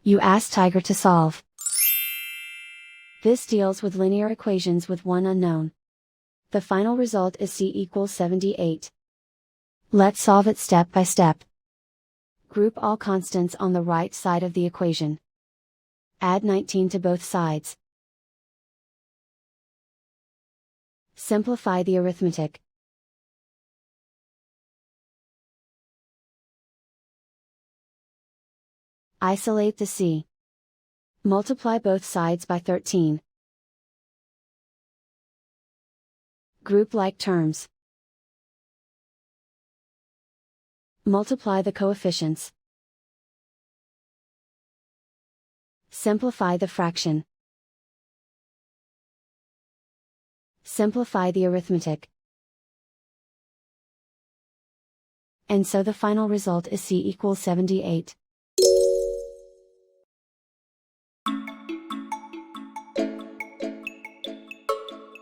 You ask Tiger to solve. This deals with linear equations with one unknown. The final result is c equals 78. Let's solve it step by step. Group all constants on the right side of the equation. Add 19 to both sides. Simplify the arithmetic. Isolate the c. Multiply both sides by 13. Group like terms. Multiply the coefficients. Simplify the fraction. Simplify the arithmetic. And so the final result is c equals 78.